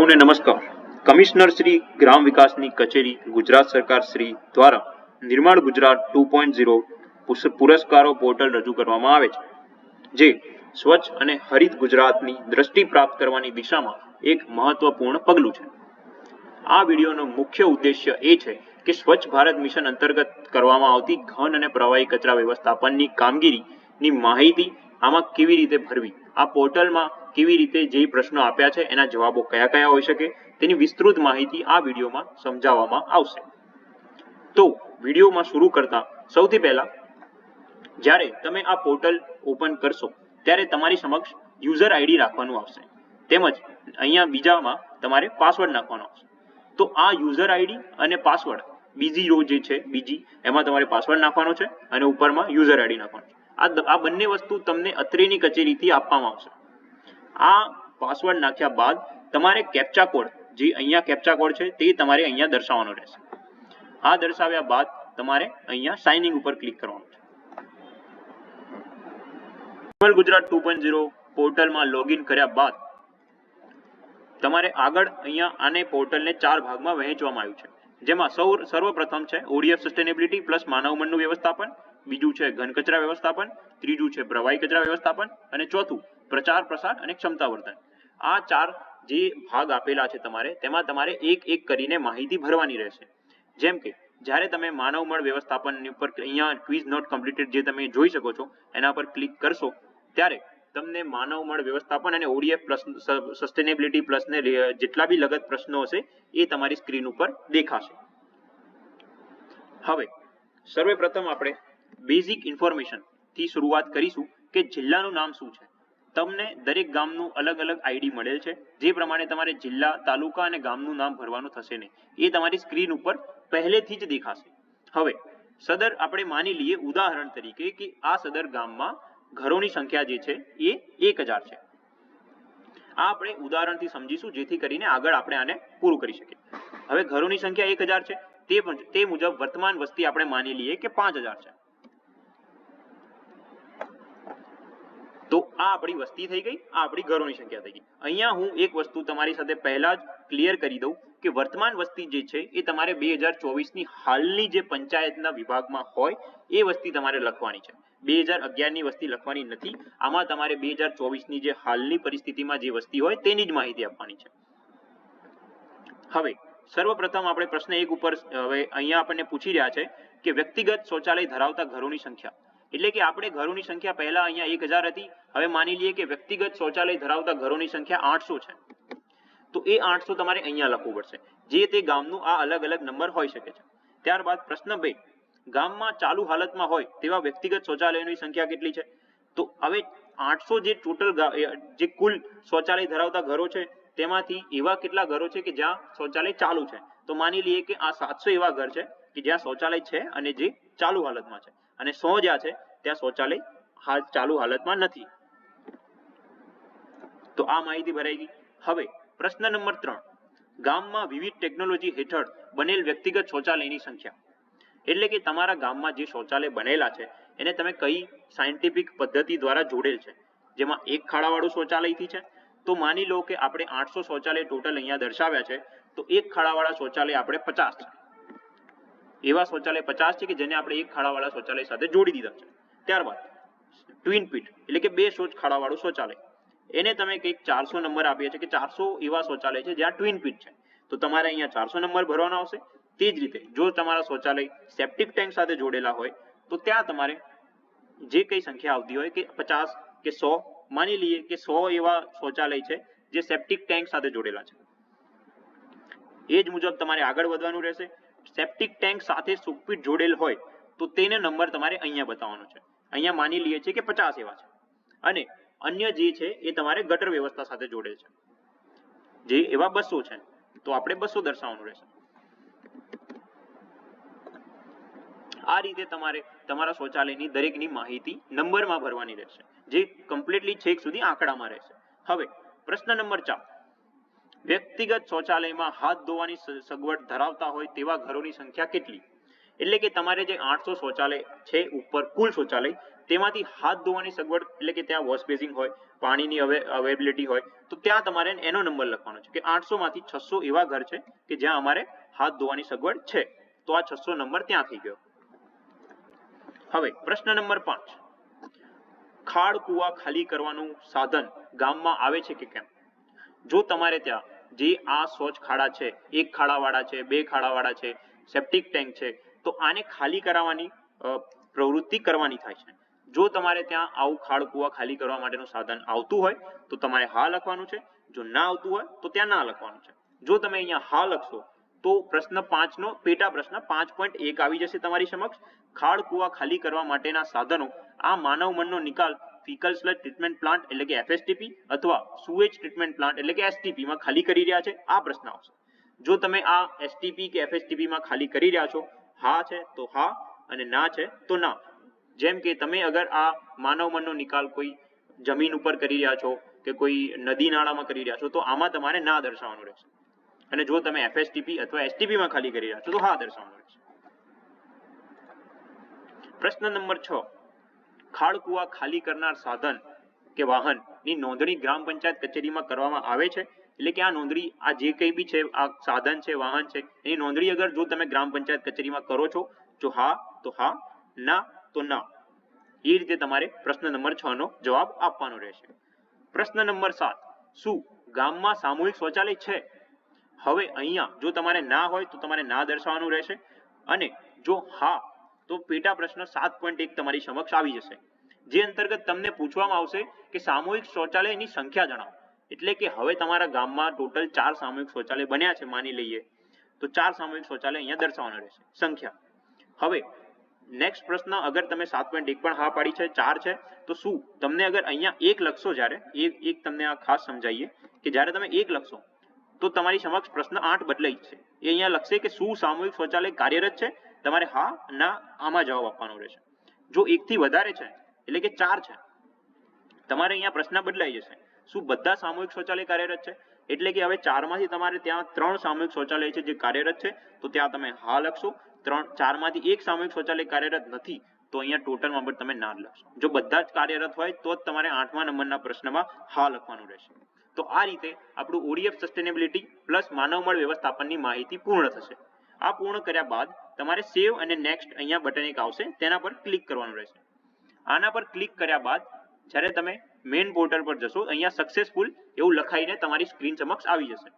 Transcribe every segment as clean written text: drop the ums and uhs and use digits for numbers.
સૌને નમસ્કાર. કમિશનર શ્રી ગ્રામ વિકાસની કચેરી ગુજરાત સરકાર શ્રી દ્વારા નિર્માણ ગુજરાત 2.0 પુરસ્કારો પોર્ટલ રજૂ કરવામાં આવે છે, જે સ્વચ્છ અને હરિત ગુજરાતની દ્રષ્ટિ પ્રાપ્ત કરવાની દિશામાં એક મહત્વપૂર્ણ પગલું છે. આ વિડીયોનો મુખ્ય ઉદ્દેશ્ય એ છે કે સ્વચ્છ ભારત મિશન અંતર્ગત કરવામાં આવતી ઘન અને પ્રવાહી કચરા વ્યવસ્થાપનની કામગીરીની માહિતી આમાં કેવી રીતે ભરવી, આ પોર્ટલમાં કેવી રીતે જે પ્રશ્નો આપ્યા છે એના જવાબો કયા કયા હોઈ શકે તેની વિસ્તૃત માહિતી આ વિડીયોમાં સમજાવવામાં આવશે. તો વિડીયોમાં શરૂ કરતા સૌથી પહેલા જ્યારે તમે આ પોર્ટલ ઓપન કરશો ત્યારે તમારી સમક્ષ યુઝર આઈડી રાખવાનું આવશે, તેમજ અહીંયા બીજામાં તમારે પાસવર્ડ નાખવાનો આવશે. તો આ યુઝર આઈડી અને પાસવર્ડ બીજી રો જે છે બીજી એમાં તમારે પાસવર્ડ નાખવાનો છે અને ઉપરમાં યુઝર આઈડી નાખવાનો છે. આ બંને વસ્તુ તમને અત્રેની કચેરીથી આપવામાં આવશે. આ પાસવર્ડ નાખ્યા બાદ તમારે કેપ્ચા કોડ, જે અહીંયા કેપ્ચા કોડ છે તે તમારે અહીંયા દર્શાવવાનો રહેશે. આ દર્શાવ્યા બાદ તમારે અહીંયા સાઇન ઇન ઉપર ક્લિક કરવાનું છે. નિર્મળ ગુજરાત 2.0 પોર્ટલમાં લોગિન કર્યા બાદ તમારે આગળ અહીંયા આને પોર્ટલને 4 ભાગમાં વહેંચવામાં આવ્યું છે, જેમાં સર્વપ્રથમ છે ઓડીએફ સસ્ટેનેબિલિટી પ્લસ માનવ મનનું વ્યવસ્થાપન, બીજું છે ઘન કચરા વ્યવસ્થાપન, ત્રીજું છે પ્રવાહી કચરા વ્યવસ્થાપન અને ચોથું પ્રચાર પ્રસાર અને ક્ષમતા વર્ધન. આ 4 જે ભાગ આપેલા છે તમારે તેમાં તમારે એક એક કરીને માહિતી ભરવાની રહેશે. જેમ કે જ્યારે તમે માનવ મળ વ્યવસ્થાપનની ઉપર અહીંયા ક્વિઝ નોટ કમ્પ્લીટેડ જે તમે જોઈ શકો છો એના પર ક્લિક કરશો ત્યારે તમને માનવ મળ વ્યવસ્થાપન અને ઓડીએફ પ્લસ સસ્ટેનેબિલિટી પ્લસને જેટલા બી લગત પ્રશ્નો હશે એ તમારી સ્ક્રીન ઉપર દેખાશે. હવે સર્વપ્રથમ આપણે બેઝિક ઇન્ફોર્મેશન થી શરૂઆત કરીશું કે જિલ્લાનું નામ શું છે. તમને દરેક ગામનું અલગ અલગ આઈડી મળેલ છે, જે પ્રમાણે તમારે જિલ્લા, તાલુકા અને ગામનું નામ ભરવાનું થશે નહીં, એ તમારી સ્ક્રીન ઉપર પહેલેથી જ દેખાશે. હવે સદર આપણે માની લઈએ ઉદાહરણ તરીકે કે આ સદર ગામમાં ઘરોની સંખ્યા જે છે એ 1000 છે. આ આપણે ઉદાહરણથી સમજીશું જેથી કરીને આગળ આપણે આને પૂરું કરી શકીએ. હવે ઘરોની સંખ્યા 1000 છે, તે મુજબ વર્તમાન વસ્તી આપણે માની લઈએ કે 5000 છે. તો આ આપણી વસ્તી થઈ ગઈ, આ આપણી ઘરોની સંખ્યા થઈ ગઈ. અહીંયા હું એક વસ્તુ તમારી સાથે પહેલા જ ક્લિયર કરી દઉં કે વર્તમાન વસ્તી જે છે એ તમારે 2024ની હાલની જે પંચાયતના વિભાગમાં હોય એ વસ્તી તમારે લખવાની છે. 2011ની વસ્તી લખવાની નથી. આમાં તમારે 2024ની જે હાલની પરિસ્થિતિમાં જે વસ્તી હોય તેની જ માહિતી આપવાની છે. હવે સર્વપ્રથમ આપણે પ્રશ્ન 1 ઉપર હવે અહીંયા આપણને પૂછી રહ્યા છે કે વ્યક્તિગત શૌચાલય ધરાવતા ઘરોની સંખ્યા, એટલે કે આપણે ઘરોની સંખ્યા પહેલા અહીંયા 1000 હતી, હવે માની લઈએ કે વ્યક્તિગત શૌચાલય ધરાવતા ઘરોની સંખ્યા 800 છે. તો એ 800 તમારે અહીંયા લખવું પડશે, જે તે ગામનું આ અલગ અલગ નંબર હોઈ શકે છે. ત્યારબાદ પ્રશ્ન 2, ગામમાં ચાલુ હાલતમાં હોય તેવા વ્યક્તિગત શૌચાલયોની સંખ્યા કેટલી છે. તો હવે 800 જે ટોટલ જે કુલ શૌચાલય ધરાવતા ઘરો છે તેમાંથી એવા કેટલા ઘરો છે કે જ્યાં શૌચાલય ચાલુ છે. તો માની લઈએ કે આ 700 એવા ઘર છે કે જ્યાં શૌચાલય છે અને જે ચાલુ હાલતમાં છે, અને 100 જ્યાં છે ત્યાં શૌચાલય ચાલુ હાલતમાં નથી. તો આ માહિતી ભરાઈ ગઈ. હવે પ્રશ્ન નંબર 3, ગામમાં વિવિધ ટેકનોલોજી હેઠળ બનેલ વ્યક્તિગત શૌચાલયની સંખ્યા, એટલે કે તમારા ગામમાં જે શૌચાલય બનેલા છે એને તમે કઈ સાયન્ટિફિક પદ્ધતિ દ્વારા જોડેલ છે, જેમાં એક ખાડાવાળું શૌચાલયથી છે. તો માની લો કે આપણે 800 શૌચાલય ટોટલ અહીંયા દર્શાવ્યા છે, તો એક ખાડાવાળા શૌચાલય આપણે 50 છે. એવા શૌચાલય 50 છે કે જેને આપણે એક ખાડાવાળા શૌચાલય સાથે જોડી દીધા છે. ત્યારબાદ ટ્વિન પીટ એટલે કે 2 ખાડાવાળું શૌચાલય, એને તમે કંઈક 400 નંબર આપીએ છે કે 400 એવા શૌચાલય છે જ્યાં ટ્વિન પીટ છે, તો તમારે અહીંયા 400 નંબર ભરવાનો આવશે. તે જ રીતે જો તમારા શૌચાલય સેપ્ટિક ટેન્ક સાથે જોડેલા હોય તો ત્યાં તમારે જે કઈ સંખ્યા આવતી હોય કે 50 કે 100, માની લઈએ કે 100 એવા શૌચાલય છે જે સેપ્ટિક ટેન્ક સાથે જોડેલા છે. એ જ મુજબ તમારે આગળ વધવાનું રહેશે. સેપ્ટિક ટેન્ક સાથે સુકપીટ જોડેલ હોય તો તેને નંબર તમારે અહીંયા બતાવવાનો છે. અહીંયા માની લઈએ છે કે 50 એવા છે, અને અન્ય જે છે એ તમારે ગટર વ્યવસ્થા સાથે જોડેલ છે, જે એવા 200 છે, તો આપણે 200 દર્શાવવાનું રહેશે. આ રીતે તમારે તમારા શૌચાલયની દરેકની માહિતી નંબરમાં ભરવાની રહેશે, જે કમ્પ્લીટલી છેક સુધી આંકડામાં રહેશે. હવે પ્રશ્ન નંબર 4, વ્યક્તિગત શૌચાલયમાં હાથ ધોવાની સગવડ ધરાવતા હોય તેવા ઘરોની સંખ્યા કેટલી, એટલે કે તમારે જે 800 શૌચાલય છે ઉપર કુલ શૌચાલય તેમાંથી હાથ ધોવાની સગવડ એટલે કે ત્યાં વોશ બેસિન હોય, પાણીની અવેલેબિલિટી હોય તો ત્યાં તમારે એનો નંબર લખવાનો છે કે 800 માંથી 600 એવા ઘર છે કે જ્યાં અમારે હાથ ધોવાની સગવડ છે, તો આ 600 નંબર ત્યાં થઈ ગયો. હવે પ્રશ્ન નંબર 5, ખાડ કુવા ખાલી કરવાનું સાધન ગામમાં આવે છે કે કેમ? જો તમારે ત્યાં જે આ શૌચ ખાડા છે, 1 ખાડાવાળા છે, 2 ખાડાવાળા છે, સેપ્ટિક ટેન્ક છે, તો આને ખાલી કરાવવાની પ્રવૃત્તિ કરવાની થાય છે. જો તમારે ત્યાં આવું ખાડ કુવા ખાલી કરવા માટેનું સાધન આવતું હોય તો તમારે હા લખવાનું છે, જો ના આવતું હોય તો ત્યાં ના લખવાનું છે. જો તમે અહીંયા હા લખશો તો પ્રશ્ન 5 નો પેટા પ્રશ્ન 5.1 આવી જશે તમારી સમક્ષ. ખાડ કુવા ખાલી કરવા માટેના સાધનો આ માનવ મનનો નિકાલ ફિકલ સ્લજ ટ્રીટમેન્ટ પ્લાન્ટ એટલે કે FSTP અથવા સુએજ ટ્રીટમેન્ટ પ્લાન્ટ એટલે કે STP માં ખાલી કરી રહ્યા છે, આ પ્રશ્ન આવશે. જો તમે આ STP કે FSTP માં ખાલી કરી રહ્યા છો, હા છે તો હા અને ના છે તો ના. જેમ કે તમે અગર આ માનવ મનનો નિકાલ કોઈ જમીન ઉપર કરી રહ્યા છો કે કોઈ નદી નાળામાં કરી રહ્યા છો તો આમાં તમારે ના દર્શાવવાનું રહેશે. અને જો તમે FSTP અથવા STP માં ખાલી કરી રહ્યા છો તો હા દર્શાવવાનું રહેશે. પ્રશ્ન નંબર 6, ખાડ કુવા ખાલી કરનાર સાધન કે વાહનની નોંધણી ગ્રામ પંચાયત કચેરીમાં કરવામાં આવે છે. એટલે કે આ નોંધણી, આ જે કંઈ બી છે, આ સાધન છે, વાહન છે, એની નોંધણી અગર જો તમે ગ્રામ પંચાયત કચેરીમાં કરો છો, જો હા તો હા, ના તો ના. એ રીતે તમારે પ્રશ્ન નંબર 6 નો જવાબ આપવાનો રહેશે. પ્રશ્ન નંબર 7, શું ગામમાં સામૂહિક શૌચાલય છે? હવે અહીંયા જો તમારે ના હોય તો તમારે ના દર્શાવવાનું રહેશે અને જો હા તો પેટા પ્રશ્ન 7.1 તમારી સમક્ષ આવી જશે, જે અંતર્ગત તમને પૂછવામાં આવશે કે સામૂહિક શૌચાલયની સંખ્યા જણાવો. એટલે કે હવે તમારા ગામમાં ટોટલ 4 સામૂહિક શૌચાલય બન્યા છે માની લઈએ, તો 4 સામૂહિક શૌચાલય અહીંયા દર્શાવવાનું રહેશે સંખ્યા. હવે નેક્સ્ટ પ્રશ્ન, અગર તમે 7.1 પણ હા પાડી છે, 4 છે, તો શું તમને અગર અહીંયા 1 લખશો, જ્યારે એક તમને આ ખાસ સમજાવીએ કે જ્યારે તમે 1 લખશો તો તમારી સમક્ષ પ્રશ્ન 8 બદલાઈ છે. એ અહીંયા લખશે કે શું સામૂહિક શૌચાલય કાર્યરત છે? તમારે હા ના આમાં જવાબ આપવાનો રહેશે. જો 1 થી વધારે છે એટલે કે 4 છે, તમારે અહીંયા પ્રશ્ન બદલાઈ જશે, શું બધા સામૂહિક શૌચાલય કાર્યરત છે? એટલે કે હવે 4 માંથી તમારે ત્યાં 3 સામૂહિક શૌચાલય છે જે કાર્યરત છે, તો ત્યાં તમે હા લખશો. 4 માંથી 1 સામૂહિક શૌચાલય કાર્યરત નથી તો અહીંયા ટોટલમાં પણ તમે ના લખશો. જો બધા જ કાર્યરત હોય તો જ તમારે 8મા નંબરના પ્રશ્નમાં હા લખવાનું રહેશે. તો આ રીતે આપણું ODF સસ્ટેનેબિલિટી પ્લસ માનવમળ વ્યવસ્થાપનની માહિતી પૂર્ણ થશે. આ પૂર્ણ કર્યા બાદ તમારે સેવ અને નેક્સ્ટ અહીંયા બટન એક આવશે, તેના પર ક્લિક કરવાનું રહેશે. આના પર ક્લિક કર્યા બાદ જ્યારે તમે મેઇન પોર્ટલ પર જશો, અહીંયા સક્સેસફુલ એવું લખાઈને તમારી સ્ક્રીન સમક્ષ આવી જશે.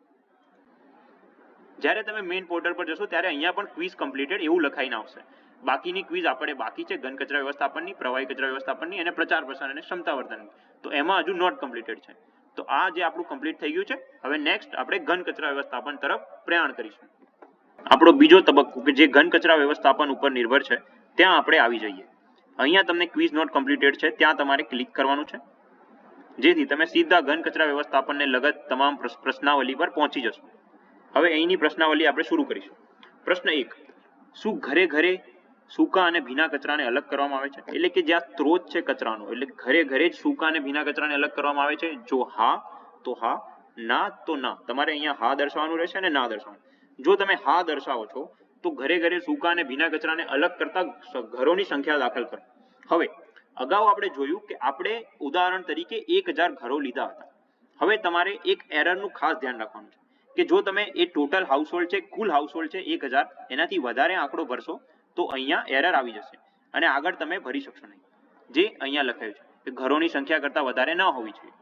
જ્યારે તમે મેઇન પોર્ટલ પર જશો ત્યારે અહીંયા પણ ક્વિઝ કમ્પ્લીટેડ એવું લખાઈને આવશે. બાકીની ક્વિઝ આપણે બાકી છે, ઘન કચરા વ્યવસ્થાપનની, પ્રવાહી કચરા વ્યવસ્થાપનની અને પ્રચાર પ્રસાર અને ક્ષમતા વર્ધનની, તો એમાં હજુ નોટ કમ્પ્લીટેડ છે. તો આ જે આપણું કમ્પ્લીટ થઈ ગયું છે, હવે નેક્સ્ટ આપણે ઘન કચરા વ્યવસ્થાપન તરફ પ્રયાણ કરીશું. આપણો બીજો તબક્કો કે જે ઘન કચરા વ્યવસ્થાપન ઉપર નિર્ભર છે, ત્યાં આપણે આવી જઈએ. અહીંયા તમને ક્વિઝ નોટ કમ્પ્લીટેડ છે, ત્યાં તમારે ક્લિક કરવાનું છે, જેથી તમે સીધા ઘન કચરા વ્યવસ્થાપનને લગત તમામ પ્રશ્નાવલી પર પહોંચી જશો. હવે અહીંની પ્રશ્નાવલી આપણે શરૂ કરીશું. પ્રશ્ન 1, શું ઘરે ઘરે સૂકા અને ભીના કચરાને અલગ કરવામાં આવે છે? એટલે કે જ્યાં સ્ત્રોત છે કચરાનો, એટલે ઘરે ઘરે જ સૂકા અને ભીના કચરાને અલગ કરવામાં આવે છે? જો હા તો હા, ના તો ના. તમારે અહીંયા હા દર્શાવવાનું રહેશે અને ના દર્શાવવાનું. જો તમે હા દર્શાવો છો તો ઘરે ઘરે સૂકા અને ભીના કચરાને અલગ કરતા ઘરોની સંખ્યા દાખલ કરો. હવે અગાઉ આપણે જોયું કે આપણે ઉદાહરણ તરીકે 1000 ઘરો લીધા હતા. હવે તમારે એક એરરનું ખાસ ધ્યાન રાખવાનું છે કે જો તમે એ ટોટલ હાઉસહોલ્ડ છે, કુલ હાઉસહોલ્ડ છે 1000, એનાથી વધારે આંકડો ભરશો તો અહીંયા એરર આવી જશે અને આગળ તમે ભરી શકશો નહીં. જે અહીંયા લખાયું છે કે ઘરોની સંખ્યા કરતાં વધારે ન હોવી જોઈએ.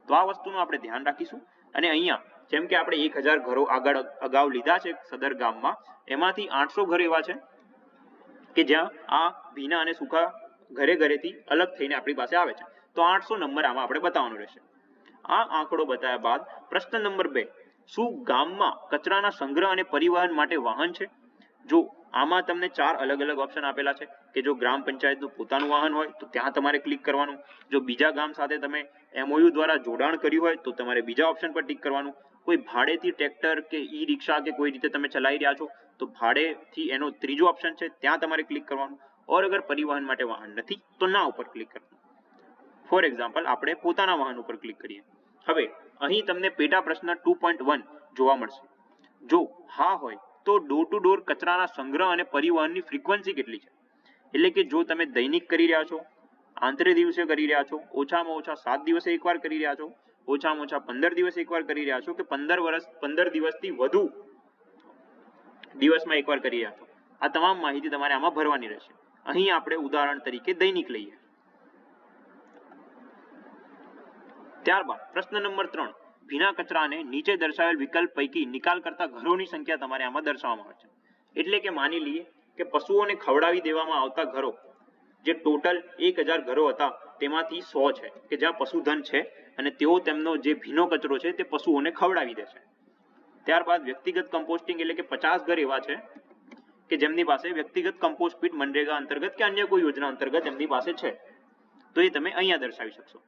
તો આ વસ્તુનું આપણે ધ્યાન રાખીશું. અને અહીંયા જેમ કે આપણે 1000 ઘરો અગાઉ લીધા છે સદર ગામમાં, એમાંથી 800 ઘર એવા છે કે જ્યાં આ ભીના અને સૂકા ઘરે ઘરેથી અલગ થઈને આપણી પાસે આવે છે. તો 800 નંબર આમાં આપણે બતાવવાનો રહેશે. આ આંકડો બતાવ્યા બાદ પ્રશ્ન નંબર 2, શું ગામમાં કચરાના સંગ્રહ અને પરિવહન માટે વાહન છે? જો આમાં તમને 4 અલગ અલગ ઓપ્શન આપેલા છે કે જો ગ્રામ પંચાયતનું પોતાનું વાહન હોય તો ત્યાં તમારે ક્લિક કરવાનું, જો બીજા ગામ સાથે તમે MOU દ્વારા જોડાણ કર્યું હોય તો તમારે બીજા ઓપ્શન પર ટિક કરવાનું, કોઈ ભાડેથી ટ્રેક્ટર કે ઈ રિક્ષા કે કોઈ રીતે તમે ચલાવી રહ્યા છો તો ભાડેથી એનો ત્રીજો ઓપ્શન છે ત્યાં તમારે ક્લિક કરવાનું, ઓર અગર પરિવહન માટે વાહન નથી તો ના ઉપર ક્લિક કરવાનું. ફોર એક્ઝામ્પલ આપણે પોતાના વાહન ઉપર ક્લિક કરીએ. હવે અહીં તમને પેટા પ્રશ્ન 2.1 જોવા મળશે. જો હા હોય તો ડોર ટુ ડોર કચરાના સંગ્રહ અને પરિવહનની ફ્રીક્વન્સી કેટલી છે? એટલે કે જો તમે દૈનિક કરી રહ્યા છો, આંતરે દિવસે કરી રહ્યા છો, ઓછામાં ઓછા 7 દિવસે એકવાર કરી રહ્યા છો, ઓછામાં ઓછા 15 દિવસે એકવાર કરી રહ્યા છો, કે 15 દિવસથી વધુ દિવસમાં એકવાર કરી રહ્યા છો, આ તમામ માહિતી તમારે આમાં ભરવાની રહેશે. અહીં આપણે ઉદાહરણ તરીકે દૈનિક લઈએ. ત્યારબાદ પ્રશ્ન નંબર 3, ભીના કચરાને નીચે દર્શાવેલ વિકલ્પ પૈકી નિકાલ કરતા ઘરોની સંખ્યા તમારે આમાં દર્શાવવામાં આવે છે. એટલે કે માની લઈએ કે પશુઓને ખવડાવી દેવામાં આવતા ઘરો જે ટોટલ 1000 ઘરો હતા તેમાંથી 100 છે કે જ્યાં પશુધન છે અને તેઓ તેમનો જે ભીનો કચરો છે તે પશુઓને ખવડાવી દે છે. ત્યારબાદ વ્યક્તિગત કમ્પોસ્ટિંગ એટલે કે 50 ઘર એવા છે કે જેમની પાસે વ્યક્તિગત કમ્પોસ્ટ પીટ મનરેગા અંતર્ગત કે અન્ય કોઈ યોજના અંતર્ગત એમની પાસે છે, તો એ તમે અહીંયા દર્શાવી શકશો.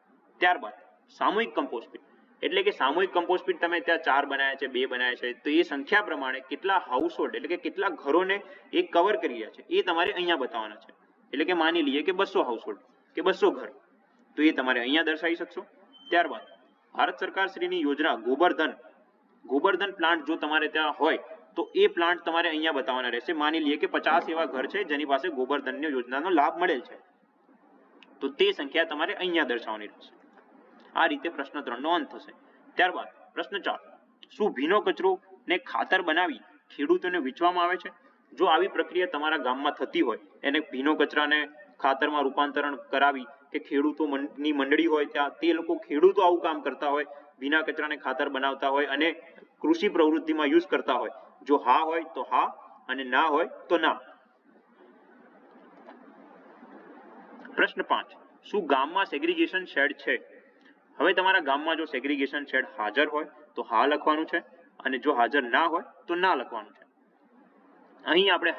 ત્યારબાદ સામૂહિક કમ્પોસ્ટ પીટ એટલે કે સામૂહિક કમ્પોસ્ટ પીટ તમે ત્યાં 4 બનાવ્યા છે, 2 બનાવ્યા છે, તો એ સંખ્યા પ્રમાણે કેટલા હાઉસહોલ્ડ એટલે કે કેટલા ઘરોને એ કવર કરી રહ્યા છે એ તમારે અહીંયા બતાવવાના છે. એટલે કે માની લઈએ કે 200 હાઉસહોલ્ડ કે 200 ઘર, તો એ તમારે અહીંયા દર્શાવી શકશો. ત્યારબાદ ભારત સરકાર શ્રીની યોજના ગોબરધન પ્લાન્ટ જો તમારે ત્યાં હોય તો એ પ્લાન્ટ તમારે અહીંયા બતાવવાના રહેશે. માની લઈએ કે 50 એવા ઘર છે જેની પાસે ગોબરધન યોજનાનો લાભ મળેલ છે, તો તે સંખ્યા તમારે અહીંયા દર્શાવવાની રહેશે. આ રીતે પ્રશ્ન 3 નો અંત થશે. ત્યારબાદ પ્રશ્ન 4, શું ભીનો કચરો ને ખાતર બનાવી ખેડૂતોને વેચવામાં આવે છે? જો આવી પ્રક્રિયા તમારા ગામમાં થતી હોય, એને ભીનો કચરાને ખાતરમાં રૂપાંતરણ કરાવી કે ખેડૂતોની મંડળી હોય ત્યાં તે લોકો ખેડૂતો આવું કામ કરતા હોય, ભીના કચરાને ખાતર બનાવતા હોય અને કૃષિ પ્રવૃત્તિમાં યુઝ કરતા હોય, જો હા હોય તો હા અને ના હોય તો ના. પ્રશ્ન 5, શું ગામમાં સેગ્રીગેશન શેડ છે? હવે તમારા ગામમાં જો સેગ્રીગેશન શેડ હાજર હોય તો હા લખવાનું છે અને જો હાજર ના હોય તો ના લખવાનું છે. અહીં આપણે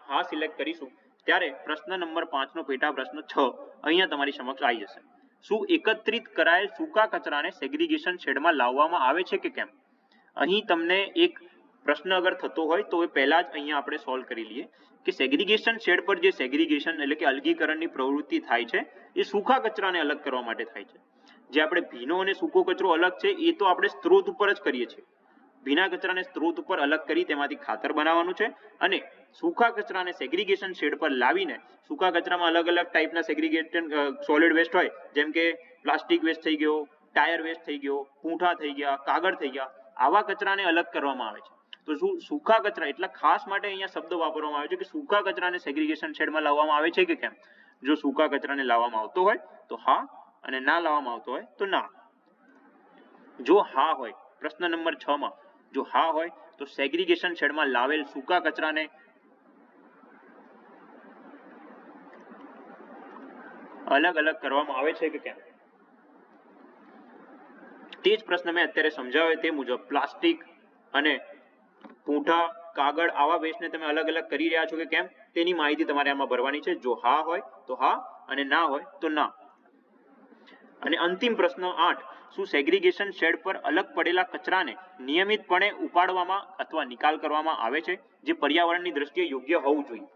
હા સિલેક્ટ કરીશું ત્યારે પ્રશ્ન નંબર 5 નો પેટા પ્રશ્ન 6 અહીંયા તમારી સમક્ષ આવી જશે. શું એકત્રિત કરાયેલ સૂકા કચરાને સેગ્રીગેશન શેડમાં લાવવામાં આવે છે કે કેમ? અહીં તમને એક પ્રશ્ન અગર થતો હોય તો એ પહેલા જ અહીંયા આપણે સોલ્વ કરી લઈએ કે સેગ્રીગેશન શેડ પર જે સેગ્રીગેશન એટલે કે અલગીકરણની પ્રવૃત્તિ થાય છે એ સૂકા કચરાને અલગ કરવા માટે થાય છે. જે આપણે ભીનો અને સૂકો કચરો અલગ છે એ તો આપણે સ્ત્રોત ઉપર જ કરીએ છીએ. ભીના કચરાને સ્ત્રોત ઉપર અલગ કરી તેમાંથી ખાતર બનાવવાનું છે અને સૂકા કચરાને સેગ્રીગેશન શેડ પર લાવીને સૂકા કચરામાં અલગ અલગ ટાઈપના સેગ્રીગેટેડ સોલિડ વેસ્ટ હોય, જેમ કે પ્લાસ્ટિક વેસ્ટ થઈ ગયો, ટાયર વેસ્ટ થઈ ગયો, પૂંઠા થઈ ગયા, કાગળ થઈ ગયા, આવા કચરાને અલગ કરવામાં આવે છે. તો શું સૂકા કચરા એટલા ખાસ માટે અહીંયા શબ્દ વાપરવામાં આવે છે કે સૂકા કચરાને સેગ્રીગેશન શેડમાં લાવવામાં આવે છે કે કેમ? જો સૂકા કચરાને લાવવામાં આવતો હોય તો હા અને ના લાવવામાં આવતો હોય તો ના. જો હા હોય પ્રશ્ન નંબર 6 માં જો હા હોય તો સેગ્રીગેશન શેડમાં લાવેલ સૂકા કચરાને અલગ અલગ કરવામાં આવે છે કે કેમ? તે જ પ્રશ્ન મેં અત્યારે સમજાવ્યો તે મુજબ પ્લાસ્ટિક અને પૂંઠા, કાગળ આવા વેસ્ટને તમે અલગ અલગ કરી રહ્યા છો કે કેમ તેની માહિતી તમારે આમાં ભરવાની છે. જો હા હોય તો હા અને ના હોય તો ના. અને અંતિમ પ્રશ્ન 8, શું સેગ્રીગેશન શેડ પર અલગ પડેલા કચરાને નિયમિતપણે ઉપાડવામાં અથવા નિકાલ કરવામાં આવે છે જે પર્યાવરણની દ્રષ્ટિએ યોગ્ય હોવું જોઈએ?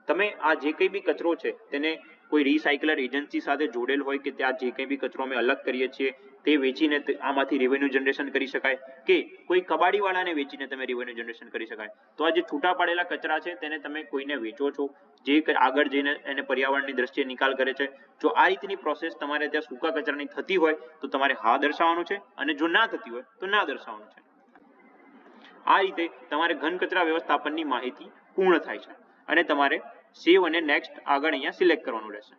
તમે આ જે કંઈ બી કચરો છે તેને કોઈ રિસાયકલર એજન્સી સાથે જોડેલ હોય કે ત્યાં જે કંઈ બી કચરો અમે અલગ કરીએ છીએ તે વેચીને આમાંથી રેવન્યુ જનરેશન કરી શકાય કે કોઈ કબાડીવાળાને વેચીને તમે રેવન્યુ જનરેશન કરી શકાય. તો આ જે છૂટા પાડેલા કચરા છે તેને તમે કોઈને વેચો છો જે આગળ જઈને એને પર્યાવરણની દ્રષ્ટિએ નિકાલ કરે છે. જો આ રીતની પ્રોસેસ તમારે ત્યાં સૂકા કચરાની થતી હોય તો તમારે હા દર્શાવવાનું છે અને જો ના થતી હોય તો ના દર્શાવવાનું છે. આ રીતે તમારે ઘન કચરા વ્યવસ્થાપનની માહિતી પૂર્ણ થાય છે અને તમારે સેવ અને નેક્સ્ટ આગળ અહીંયા સિલેક્ટ કરવાનું રહેશે.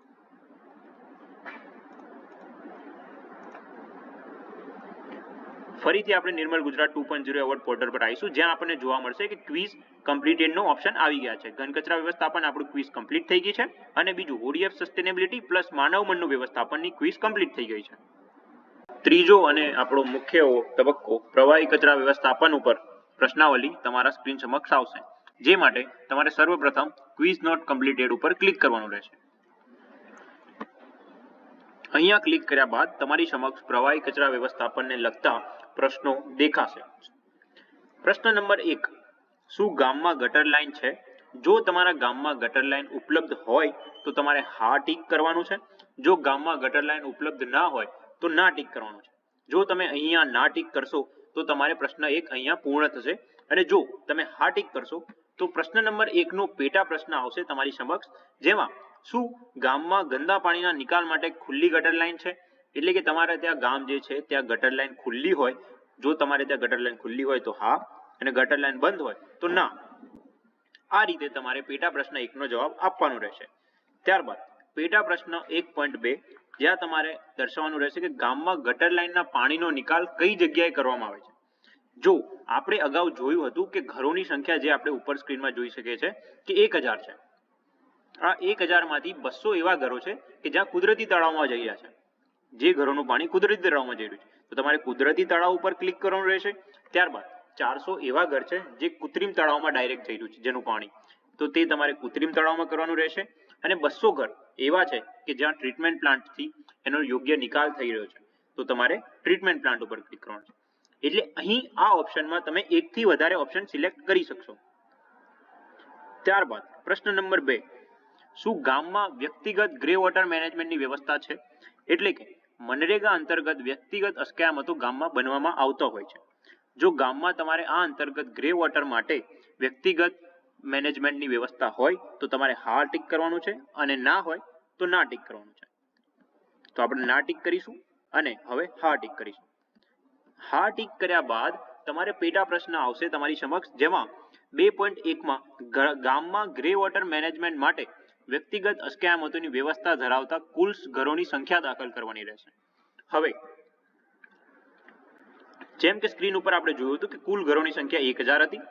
ફરીથી આપણે નિર્મલ ગુજરાત 2.0 એવોર્ડ પોર્ટલ પર આવીશું જ્યાં આપણને જોવા મળશે કે ક્વિઝ કમ્પ્લીટેડ નો ઓપ્શન આવી ગયા છે. ઘન કચરા વ્યવસ્થાપન આપણું ક્વિઝ કમ્પ્લીટ થઈ ગઈ છે અને બીજું ODF સસ્ટેનેબિલિટી પ્લસ માનવ મનનું વ્યવસ્થાપનની ક્વિઝ કમ્પ્લીટ થઈ ગઈ છે. ત્રીજો અને આપણો મુખ્ય તબક્કો પ્રવાહી કચરા વ્યવસ્થાપન ઉપર પ્રશ્નાવલી તમારા સ્ક્રીન સમક્ષ આવશે. જે માટે તમારે સર્વપ્રથમ ક્વિઝ નોટ કમ્પ્લીટેડ ઉપર ક્લિક કરવાનું રહેશે. અહીંયા ક્લિક કર્યા બાદ તમારી સમક્ષ પ્રવાહી કચરા વ્યવસ્થાપનને લગતા પ્રશ્નો દેખાશે. પ્રશ્ન નંબર 1, શું ગામમાં ગટર લાઈન છે? જો તમારા ગામમાં ગટર લાઈન ઉપલબ્ધ હોય તો તમારે હા ટીક કરવાનું છે. જો ગામમાં ગટર લાઈન ઉપલબ્ધ ના હોય તો ના ટીક કરવાનું છે. જો તમે અહીંયા ના ટીક કરશો તો તમારે પ્રશ્ન 1 અહીંયા પૂર્ણ થશે અને જો તમે હા ટીક કરશો તો પ્રશ્ન નંબર 1 નો પેટા પ્રશ્ન આવશે તમારી સમક્ષ જેમાં શું ગામમાં ગંદા પાણીના નિકાલ માટે ખુલ્લી ગટર લાઈન છે? એટલે કે તમારે ત્યાં ગામ જે છે ત્યાં ગટર લાઈન ખુલ્લી હોય, જો તમારે ત્યાં ગટર લાઈન ખુલ્લી હોય તો હા, અને ગટર લાઈન બંધ હોય તો ના. આ રીતે તમારે પેટા પ્રશ્ન 1 નો જવાબ આપવાનો રહેશે. ત્યારબાદ પેટા પ્રશ્ન 1.2 જ્યાં તમારે દર્શાવવાનું રહેશે કે ગામમાં ગટર લાઈનના પાણીનો નિકાલ કઈ જગ્યાએ કરવામાં આવે છે. જો આપણે અગાઉ જોયું હતું કે ઘરોની સંખ્યા જે આપણે ઉપર સ્ક્રીનમાં જોઈ શકીએ છે કે 1000 છે. આ 1000 માંથી 200 એવા ઘરો છે કે જ્યાં કુદરતી તળાવમાં જઈ રહ્યા છે, જે ઘરોનું પાણી કુદરતી તળાવમાં જઈ રહ્યું છે. તો તમારે કુદરતી તળાવ ઉપર ક્લિક કરવાનું રહેશે. ત્યારબાદ 400 એવા ઘર છે જે કૃત્રિમ તળાવમાં ડાયરેક્ટ જઈ રહ્યું છે જેનું પાણી, તો તે તમારે કૃત્રિમ તળાવમાં કરવાનું રહેશે. અને 200 ઘર એવા છે કે જ્યાં ટ્રીટમેન્ટ પ્લાન્ટથી એનો યોગ્ય નિકાલ થઈ રહ્યો છે, તો તમારે ટ્રીટમેન્ટ પ્લાન્ટ ઉપર ક્લિક કરવાનું છે. એટલે અહીં આ ઓપ્શનમાં તમે 1 થી વધારે ઓપ્શન સિલેક્ટ કરી શકશો. ત્યારબાદ પ્રશ્ન નંબર 2, શું ગામમાં વ્યક્તિગત ગ્રે વોટર મેનેજમેન્ટની વ્યવસ્થા છે? એટલે કે મનરેગા અંતર્ગત વ્યક્તિગત અસ્કયામતો ગામમાં બનવામાં આવતા હોય છે. જો ગામમાં તમારે આ અંતર્ગત ગ્રે વોટર માટે વ્યક્તિગત મેનેજમેન્ટની વ્યવસ્થા હોય તો તમારે હા ટીક કરવાનું છે, અને ના હોય તો ના ટીક કરવાનું છે. તો આપણે ના ટીક કરીશું અને હવે હા ટીક કરીશું. હા ટીક કર્યા બાદ તમારે પેટા પ્રશ્ન આવશે તમારી સમક્ષ, જેમાં 2.1 માં ગામમાં ગ્રે વોટર મેનેજમેન્ટ માટે વ્યક્તિગત અસ્કયામતોની વ્યવસ્થા ધરાવતા કુલ ઘરોની સંખ્યા દાખલ કરવાની રહેશે. હવે જેમ કે સ્ક્રીન ઉપર આપણે જોયું હતું કે કુલ ઘરોની સંખ્યા 1000 હતી.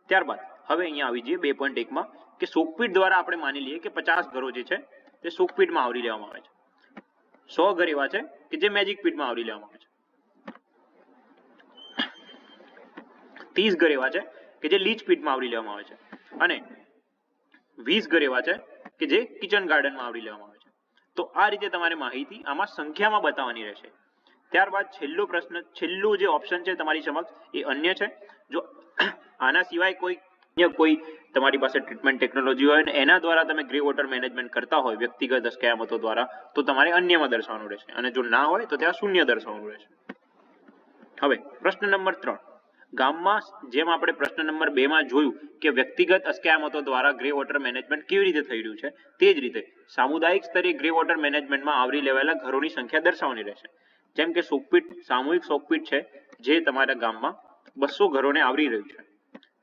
ત્યારબાદ હવે અહીંયા આવી જઈએ 2.1 માં કે શોકપીટ દ્વારા આપણે માની લઈએ કે 50 ઘરો જે છે તે શોકપીટમાં આવરી લેવામાં આવે છે. 100 ઘર એવા છે કે જે મેજિક પીટમાં આવરી લેવામાં આવે છે. 30 ઘર એવા છે કે જે લીચ પીટમાં આવરી લેવામાં આવે છે, અને 20 ઘર એવા છે કે જે કિચન ગાર્ડનમાં આવરી લેવામાં આવે છે. તો આ રીતે તમારે માહિતી આમાં સંખ્યામાં બતાવવાની રહેશે. ત્યારબાદ છેલ્લું જે ઓપ્શન છે તમારી સમક્ષ એ અન્ય છે. જો આના સિવાય કોઈ તમારી પાસે ટ્રીટમેન્ટ ટેકનોલોજી હોય અને એના દ્વારા તમે ગ્રે વોટર મેનેજમેન્ટ કરતા હોય વ્યક્તિગત અસ્કયામતો દ્વારા, તો તમારે અન્યમાં દર્શાવવાનું રહેશે, અને જો ના હોય તો ત્યાં શૂન્ય દર્શાવવાનું રહેશે. હવે પ્રશ્ન નંબર 3, ગામમાં જેમ આપણે પ્રશ્ન નંબર 2 માં જોયું કે વ્યક્તિગત અસ્કયામતો દ્વારા ગ્રે વોટર મેનેજમેન્ટ કેવી રીતે થઈ રહ્યું છે, તે જ રીતે સામુદાયિક સ્તરે ગ્રે વોટર મેનેજમેન્ટમાં આવરી લેવાયેલા ઘરોની સંખ્યા દર્શાવવાની રહેશે. જેમ કે શોકપીટ, સામૂહિક શોકપીટ છે જે તમારા ગામમાં 200 ઘરોને આવરી રહ્યું છે.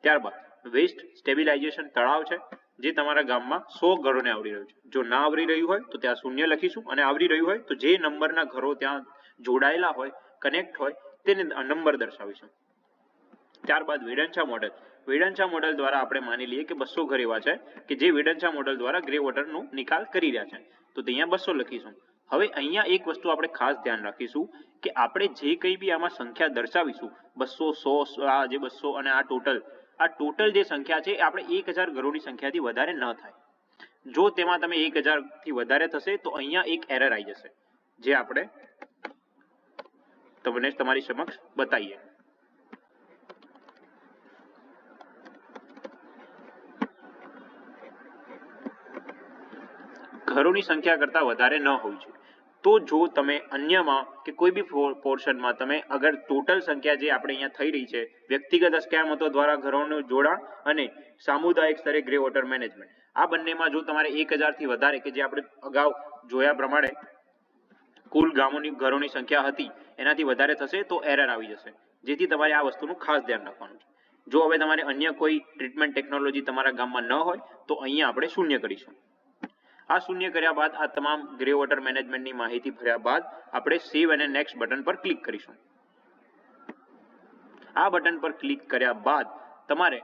ત્યારબાદ વેસ્ટ સ્ટેબિલાઇઝેશન તળાવ છે જે તમારા ગામમાં 100 ઘરોને આવરી રહ્યું છે. જો ના આવરી રહ્યું હોય તો ત્યાં શૂન્ય લખીશું, અને આવરી રહ્યું હોય તો જે નંબરના ઘરો ત્યાં જોડાયેલા હોય, કનેક્ટ હોય, તેને નંબર દર્શાવીશું. ત્યારબાદ વેડંછા મોડેલ દ્વારા આપણે માની લઈએ કે 200 ઘર એવા છે કે જે વેડંછા મોડેલ દ્વારા ગ્રે વોટરનો નિકાલ કરી રહ્યા છે, તો અહીંયા 200 લખીશું. હવે અહીંયા એક વસ્તુ આપણે ખાસ ધ્યાન રાખીશું કે આપણે જે કંઈ બી આમાં સંખ્યા દર્શાવીશું 200, 100, આ જે 200 અને આ ટોટલ જે સંખ્યા છે એ આપણે 1000 ઘરોની સંખ્યાથી વધારે ન થાય. જો તેમાં તમે 1000 થી વધારે થશે તો અહીંયા એક એરર આવી જશે, જે આપણે તમને તમારી સમક્ષ બતાવીએ. ઘરોની સંખ્યા કરતા વધારે ન હોવી જોઈએ. તો જો તમે અન્યમાં કે કોઈ બી પોર્શનમાં તમે અગર ટોટલ સંખ્યા જે આપણે અહીંયા થઈ રહી છે વ્યક્તિગત અસ્કયામતો દ્વારા ઘરોનું જોડાણ અને સામુદાયિક સ્તરે ગ્રે વોટર મેનેજમેન્ટ, આ બંનેમાં જો તમારે 1000 થી વધારે, કે જે આપણે અગાઉ જોયા પ્રમાણે કુલ ઘરોની સંખ્યા હતી એનાથી વધારે થશે તો એરર આવી જશે, જેથી તમારે આ વસ્તુનું ખાસ ધ્યાન રાખવાનું છે. જો હવે તમારે અન્ય કોઈ ટ્રીટમેન્ટ ટેકનોલોજી તમારા ગામમાં ન હોય તો અહીંયા આપણે શૂન્ય કરીશું. આ શૂન્ય કર્યા બાદ આ તમામ ગ્રે વોટર મેનેજમેન્ટની માહિતી ભર્યા બાદ આપણે સેવ અને નેક્સ્ટ બટન પર ક્લિક કરીશું. આ બટન પર ક્લિક કર્યા બાદ તમારે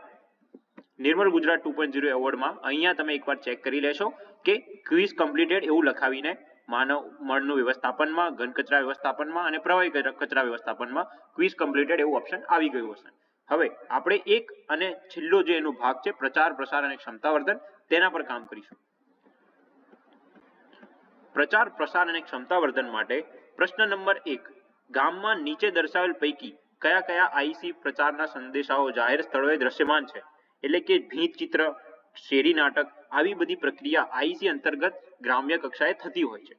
નિર્મળ ગુજરાત 2.0 એવોર્ડમાં અહીંયા તમે એકવાર ચેક કરી લેશો કે ક્વિઝ કમ્પ્લીટેડ એવું લખાવીને માનવ મળનું વ્યવસ્થાપનમાં, ઘન કચરા વ્યવસ્થાપનમાં અને પ્રવાહી કચરા વ્યવસ્થાપનમાં ક્વિઝ કમ્પ્લીટેડ એવું ઓપ્શન આવી ગયું હશે. હવે આપણે એક અને છેલ્લો જે એનો ભાગ છે પ્રચાર, પ્રસાર અને ક્ષમતાવર્ધન, તેના પર કામ કરીશું. પ્રચાર, પ્રસાર અને ક્ષમતાવર્ધન માટે પ્રશ્ન નંબર 1, ગામમાં નીચે દર્શાવેલ પૈકી કયા કયા આઈસી પ્રચારના સંદેશાઓ જાહેર સ્થળોએ દ્રશ્યમાન છે? એટલે કે ભીંત ચિત્ર, શેરી નાટક, આવી બધી પ્રક્રિયા આઈસી અંતર્ગત ગ્રામ્ય કક્ષાએ થતી હોય છે.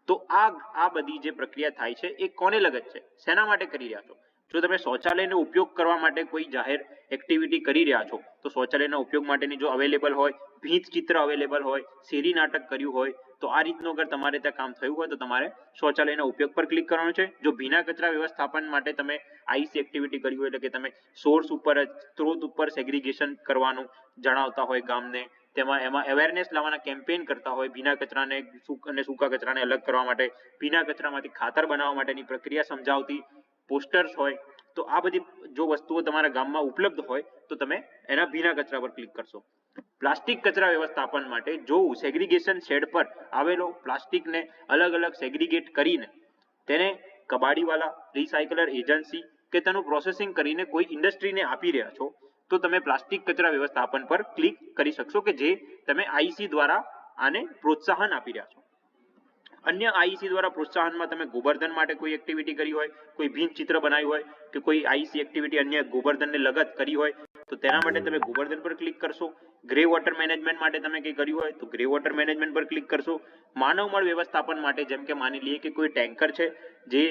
તો આ બધી જે પ્રક્રિયા થાય છે એ કોને લગત છે, શેના માટે કરી રહ્યા છો? જો તમે શૌચાલયનો ઉપયોગ કરવા માટે કોઈ જાહેર એક્ટિવિટી કરી રહ્યા છો તો શૌચાલયના ઉપયોગ માટેની જો અવેલેબલ હોય, ભીંત ચિત્ર અવેલેબલ હોય, શેરી નાટક કર્યું હોય, તો આ રીતનું અગર તમારે ત્યાં કામ થયું હોય તો તમારે શૌચાલયના ઉપયોગ પર ક્લિક કરવાનું છે. જો ભીના કચરા વ્યવસ્થાપન માટે તમે આઈસી એક્ટિવિટી કરી હોય, એટલે કે તમે સોર્સ ઉપર સ્ત્રોત ઉપર સેગ્રીગેશન કરવાનું જણાવતા હોય ગામને, એમાં અવેરનેસ લાવવાના કેમ્પેન કરતા હોય, ભીના કચરાને અને સૂકા કચરાને અલગ કરવા માટે, ભીના કચરામાંથી ખાતર બનાવવા માટેની પ્રક્રિયા સમજાવતી પોસ્ટર્સ હોય, તો આ બધી જો વસ્તુઓ તમારા ગામમાં ઉપલબ્ધ હોય તો તમે એના ભીના કચરા પર ક્લિક કરશો. પ્લાસ્ટિક કચરા વ્યવસ્થાપન માટે જો સેગ્રીગેશન શેડ પર આવેલો પ્લાસ્ટિકને અલગ અલગ સેગ્રીગેટ કરીને તેને કબાડીવાલા, રિસાયકલર એજન્સી કે તેનું પ્રોસેસિંગ કરીને કોઈ ઇન્ડસ્ટ્રીને આપી રહ્યા છો તો તમે પ્લાસ્ટિક કચરા વ્યવસ્થાપન પર ક્લિક કરી શકશો, કે જે તમે આઈસી દ્વારા આને પ્રોત્સાહન આપી રહ્યા છો. અન્ય આઈસી દ્વારા પ્રોત્સાહનમાં તમે ગોબરધન માટે કોઈ એક્ટિવિટી કરી હોય, કોઈ ભીંત ચિત્ર બનાવ્યું હોય, કે કોઈ આઈસી એક્ટિવિટી અન્ય ગોબરધનને લગત કરી હોય તો તેના માટે તમે ગોબરધન પર ક્લિક કરશો. ગ્રે વોટર મેનેજમેન્ટ માટે તમે કંઈ કર્યું હોય તો ગ્રે વોટર મેનેજમેન્ટ પર ક્લિક કરશો. માનવ મળ વ્યવસ્થાપન માટે જેમ કે માની લઈએ કે કોઈ ટેન્કર છે જે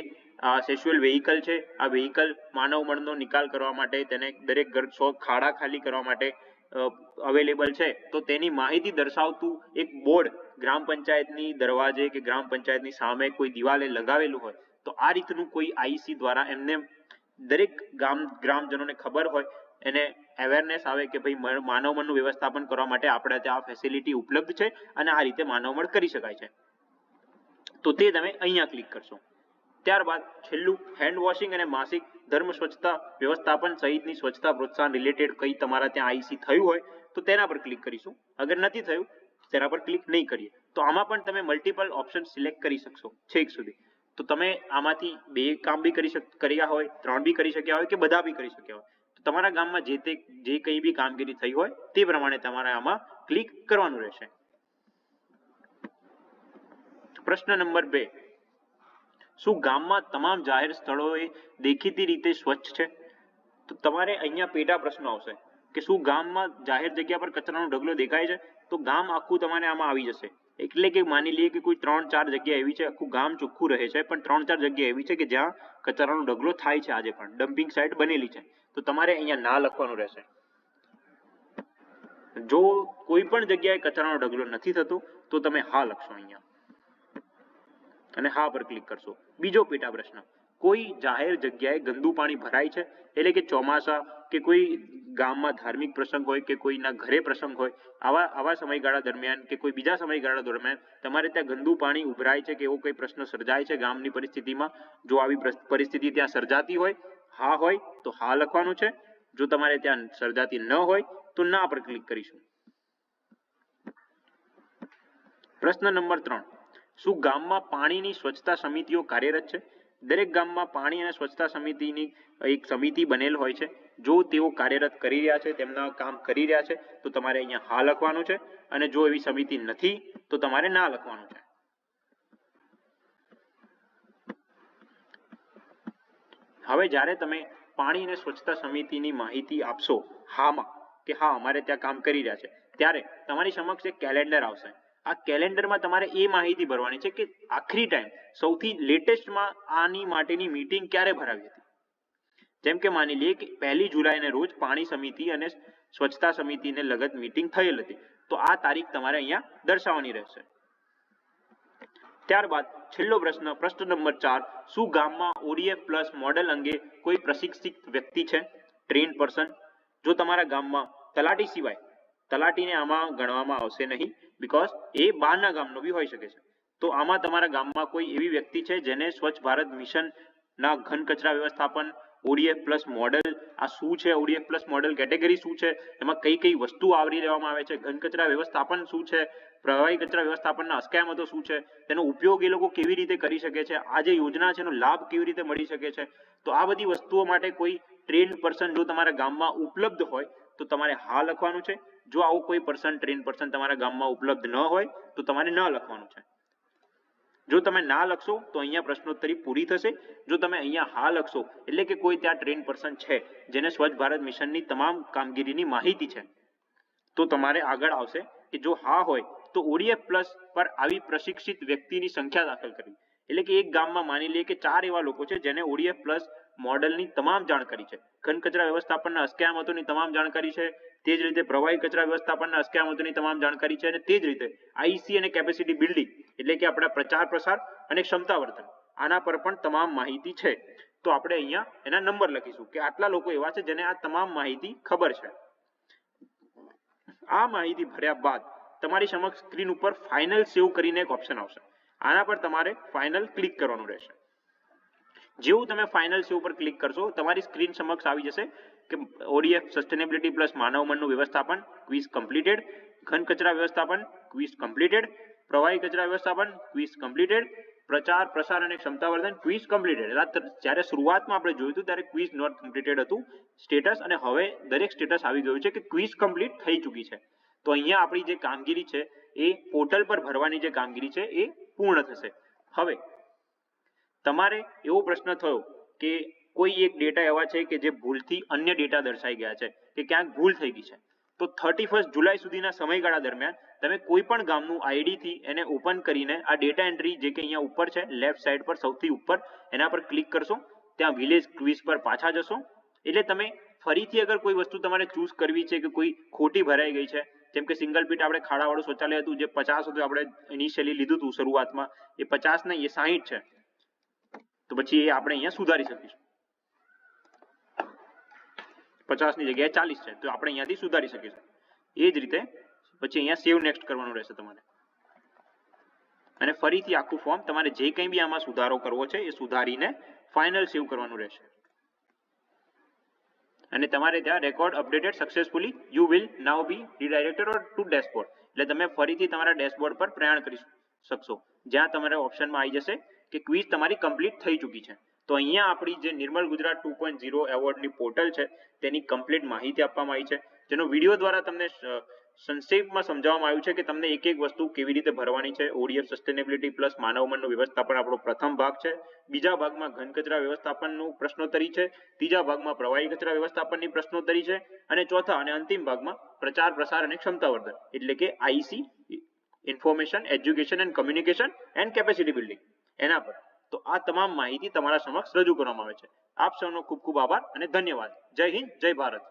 સેક્સ્યુઅલ વેહિકલ છે, આ વેહિકલ માનવ મળનો નિકાલ કરવા માટે, તેને દરેક ઘર ખાડા ખાલી કરવા માટે અવેલેબલ છે, તો તેની માહિતી દર્શાવતું એક બોર્ડ ગ્રામ પંચાયતની દરવાજે કે ગ્રામ પંચાયતની સામે કોઈ દિવાલે લગાવેલું હોય તો આ રીતનું કોઈ આઈસી દ્વારા એમને દરેક ગ્રામજનોને ખબર હોય, એને અવેરનેસ આવે કે ભાઈ માનવ મળનું વ્યવસ્થાપન કરવા માટે આપણે ત્યાં આ ફેસિલિટી ઉપલબ્ધ છે અને આ રીતે માનવ મળ કરી શકાય છે, તો તે તમે અહીંયા ક્લિક કરશો. ત્યારબાદ છેલ્લું હેન્ડ વોશિંગ અને માસિક ધર્મ સ્વચ્છતા વ્યવસ્થાપન સહિતની સ્વચ્છતા પ્રોત્સાહન રિલેટેડ કઈ તમારા ત્યાં આઈસી થયું હોય તો તેના પર ક્લિક કરીશું. અગર નથી થયું તેના પર ક્લિક નહીં કરીએ તો આમાં પણ તમે મલ્ટિપલ ઓપ્શન સિલેક્ટ કરી શકશો છેક સુધી. તો તમે આમાંથી 2 કામ બી કર્યા હોય, 3 બી કરી શક્યા હોય કે બધા બી કરી શક્યા હોય, તો તમારા ગામમાં જે કંઈ બી કામગીરી થઈ હોય તે પ્રમાણે તમારે આમાં ક્લિક કરવાનું રહેશે. પ્રશ્ન નંબર 2, શું ગામમાં તમામ જાહેર સ્થળોએ દેખીતી રીતે સ્વચ્છ છે? તો તમારે અહીંયા પેટા પ્રશ્નો આવશે કે શું ગામમાં જાહેર જગ્યા પર કચરાનો ઢગલો દેખાય છે? તો ગામ આખું તમારે આમાં આવી જશે. એટલે કે માની લઈએ કે કોઈ 3-4 જગ્યા એવી છે, આખું ગામ ચોખ્ખું રહે છે, પણ 3-4 જગ્યા એવી છે કે જ્યાં કચરાનો ઢગલો થાય છે, આજે પણ ડમ્પિંગ સાઇટ બનેલી છે, તો તમારે અહીંયા ના લખવાનું રહેશે. જો કોઈ પણ જગ્યાએ કચરાનો ઢગલો નથી થતો તો તમે હા લખશો અહીંયા અને હા પર ક્લિક કરશો. બીજો પેટા પ્રશ્ન, કોઈ જાહેર જગ્યાએ ગંદુ પાણી ભરાય છે, એટલે કે ચોમાસા કે કોઈ ગામમાં ધાર્મિક પ્રસંગ હોય કે કોઈના ઘરે પ્રસંગ હોય, આવા સમયગાળા દરમિયાન કે કોઈ બીજા સમયગાળા દરમિયાન તમારે ત્યાં ગંદુ પાણી ઉભરાય છે કે એવો કોઈ પ્રશ્ન સર્જાય છે ગામની પરિસ્થિતિમાં, જો આવી પરિસ્થિતિ ત્યાં સર્જાતી હોય, હા હોય તો હા લખવાનું છે. જો તમારે ત્યાં સર્જાતી ન હોય તો ના પર ક્લિક કરીશું. પ્રશ્ન નંબર 3, શું ગામમાં પાણીની સ્વચ્છતા સમિતિઓ કાર્યરત છે? દરેક ગામમાં પાણી અને સ્વચ્છતા સમિતિની એક સમિતિ બનેલ હોય છે. જો તેઓ કાર્યરત કરી રહ્યા છે, તેમના કામ કરી રહ્યા છે, તો તમારે અહીંયા હા લખવાનું છે, અને જો એવી સમિતિ નથી તો તમારે ના લખવાનું છે. હવે જ્યારે તમે પાણી અને સ્વચ્છતા સમિતિની માહિતી આપશો હામાં કે હા અમારે ત્યાં કામ કરી રહ્યા છે, ત્યારે તમારી સમક્ષ એક કેલેન્ડર આવશે. આ કેલેન્ડરમાં તમારે એ માહિતી ભરવાની છે કે આખરી ટાઈમ સૌથી લેટેસ્ટમાં આની માટેની મીટિંગ ક્યારે ભરાવી હતી. જેમ કે માની લઈએ કે 1 જુલાઈને રોજ પાણી સમિતિ અને સ્વચ્છતા સમિતિને લગત મીટિંગ થયેલ હતી, તો આ તારીખ તમારે અહીંયા દર્શાવવાની રહેશે. ત્યારબાદ છેલ્લો પ્રશ્ન નંબર 4, શું ગામમાં ODF પ્લસ મોડેલ અંગે કોઈ પ્રશિક્ષિત વ્યક્તિ છે, ટ્રેન્ડ પર્સન? જો તમારા ગામમાં તલાટી સિવાય, તલાટીને આમાં ગણવામાં આવશે નહીં, બીકોઝ એ બહારના ગામનો બી હોઈ શકે છે, તો આમાં તમારા ગામમાં કોઈ એવી વ્યક્તિ છે જેને સ્વચ્છ ભારત મિશન ના ઘન કચરા વ્યવસ્થાપન, ODF પ્લસ મોડેલ, આ શું છે, ODF પ્લસ મોડેલ કેટેગરી શું છે, એમાં કઈ કઈ વસ્તુ આવરી લેવામાં આવે છે, ઘન કચરા વ્યવસ્થાપન શું છે, પ્રવાહી કચરા વ્યવસ્થાપનના અસ્કયામતો શું છે, તેનો ઉપયોગ એ લોકો કેવી રીતે કરી શકે છે, આ જે યોજના છે એનો લાભ કેવી રીતે મળી શકે છે, તો આ બધી વસ્તુઓ માટે કોઈ ટ્રેન્ડ પર્સન જો તમારા ગામમાં ઉપલબ્ધ હોય તો તમારે હા લખવાનું છે. જો આવું કોઈ ટ્રેન્ડ પર્સન તમારા ગામમાં ઉપલબ્ધ ન હોય તો તમારે ન લખવાનું છે. જો તમે ના લખશો તો અહીંયા પ્રશ્નોત્તરી પૂરી થશે. જો તમે અહીંયા હા લખશો એટલે કે કોઈ ત્યાં ટ્રેન્ડ પર્સન છે જેને સ્વચ્છ ભારત મિશનની તમામ કામગીરીની માહિતી છે, તો તમારે આગળ આવશે કે જો હા હોય તો ODF પ્લસ પર આવી પ્રશિક્ષિત વ્યક્તિની સંખ્યા દાખલ કરવી. એટલે કે એક ગામમાં માની લઈએ કે 4 એવા લોકો છે જેને ODF પ્લસ મોડલની તમામ જાણકારી છે, ઘન કચરા વ્યવસ્થાપનના અસ્કયામતોની તમામ જાણકારી છે, તે જ રીતે પ્રવાહી કચરા વ્યવસ્થાપનના અસ્કયામતોની તમામ જાણકારી છે, અને તે જ રીતે આઈસી અને કેપેસિટી બિલ્ડિંગ એટલે કે આપણા પ્રચાર પ્રસાર અને ક્ષમતાવર્ધન આના પર પણ તમામ માહિતી છે. તો આપણે અહીંયા એના નંબર લખીશું કે આટલા લોકો એવા છે જેને આ તમામ માહિતી ખબર છે. આ માહિતી ભર્યા બાદ તમારી સમક્ષ સ્ક્રીન ઉપર ફાઇનલ સેવ કરીને એક ઓપ્શન આવશે. આના પર તમારે ફાઇનલ ક્લિક કરવાનું રહેશે. જેવું તમે ફાઇનલ સેવ પર ક્લિક કરશો તમારી સ્ક્રીન સમક્ષ આવી જશે કે ઓડીએફ સસ્ટેનેબિલિટી પ્લસ માનવ મનનું વ્યવસ્થાપન ક્વિઝ કમ્પ્લીટેડ, ઘન કચરા વ્યવસ્થાપન ક્વિઝ કમ્પ્લીટેડ, પ્રવાહી કચરા વ્યવસ્થાપન ક્વિઝ કમ્પ્લીટેડ, પ્રચાર પ્રસાર અને ક્ષમતાવર્ધન ક્વિઝ કમ્પ્લીટેડ. જ્યારે શરૂઆતમાં આપણે જોયું હતું ત્યારે ક્વિઝ નોટ કમ્પ્લીટેડ હતું સ્ટેટસ, અને હવે દરેક સ્ટેટસ આવી ગયું છે કે ક્વિઝ કમ્પ્લીટ થઈ ચૂકી છે. તો અહીંયા આપણી જે કામગીરી છે એ પોર્ટલ પર ભરવાની જે કામગીરી છે એ પૂર્ણ થશે. હવે તમારે એવો પ્રશ્ન થયો કે કોઈ એક ડેટા એવા છે કે જે ભૂલથી અન્ય ડેટા દર્શાઈ ગયા છે કે ક્યાંક ભૂલ થઈ ગઈ છે, તો 31 જુલાઈ સુધીના સમયગાળા દરમિયાન તમે કોઈ પણ ગામનું આઈડી થી એને ઓપન કરીને આ ડેટા એન્ટ્રી જે કે અહીંયા ઉપર છે લેફ્ટ સાઈડ પર સૌથી ઉપર એના પર ક્લિક કરશો, ત્યાં વિલેજ ક્વિઝ પર પાછા જશો એટલે તમે ફરીથી અગર કોઈ વસ્તુ તમારે ચૂઝ કરવી છે કે કોઈ ખોટી ભરાઈ ગઈ છે, જેમ કે સિંગલ પીટ આપણે ખાડાવાળું શૌચાલય હતું જે 50 હતું આપણે ઇનિશિયલી લીધું હતું શરૂઆતમાં, એ 50 નહીં એ 60 છે, તો પછી એ આપણે અહીંયા સુધારી શકીશું. 50 ની જગ્યાએ 40 છે તો આપણે અહીંયાથી સુધારી શકીશું. એ જ રીતે પછી અહીંયા સેવ નેક્સ્ટ કરવાનું રહેશે તમારે, અને ફરીથી આખું ફોર્મ તમારે જે કંઈ બી આમાં સુધારો કરવો છે એ સુધારીને ફાઇનલ સેવ કરવાનું રહેશે. અને તમારે ત્યાં record updated successfully you will now be redirected to dashboard, એટલે તમે ફરીથી તમારા ડેશબોર્ડ પર પ્રયાણ કરી શકશો જ્યાં તમારા ઓપ્શનમાં આવી જશે કે ક્વિઝ તમારી કમ્પ્લીટ થઈ ચૂકી છે. તો અહીંયા આપણી જે નિર્મળ ગુજરાત 2.0 એવોર્ડની પોર્ટલ છે તેની કમ્પ્લીટ માહિતી આપવામાં આવી છે, જેનો વિડીયો દ્વારા તમને સંક્ષેપમાં સમજાવવામાં આવ્યું છે કે તમને એક એક વસ્તુ કેવી રીતે ભરવાની છે. ઓડીએફ સસ્ટેનેબિલિટી પ્લસ માનવ મનનું વ્યવસ્થાપન આપણો પ્રથમ ભાગ છે, બીજા ભાગમાં ઘન કચરા વ્યવસ્થાપનનું પ્રશ્નોત્તરી છે, ત્રીજા ભાગમાં પ્રવાહી કચરા વ્યવસ્થાપનની પ્રશ્નોત્તરી છે, અને ચોથા અને અંતિમ ભાગમાં પ્રચાર પ્રસાર અને ક્ષમતાવર્ધન એટલે કે IC information education and communication and capacity building એના પર. તો આ તમામ માહિતી તમારા સમક્ષ રજૂ કરવામાં આવે છે. આપ સૌનો ખૂબ ખૂબ આભાર અને ધન્યવાદ. જય હિન્દ, જય ભારત.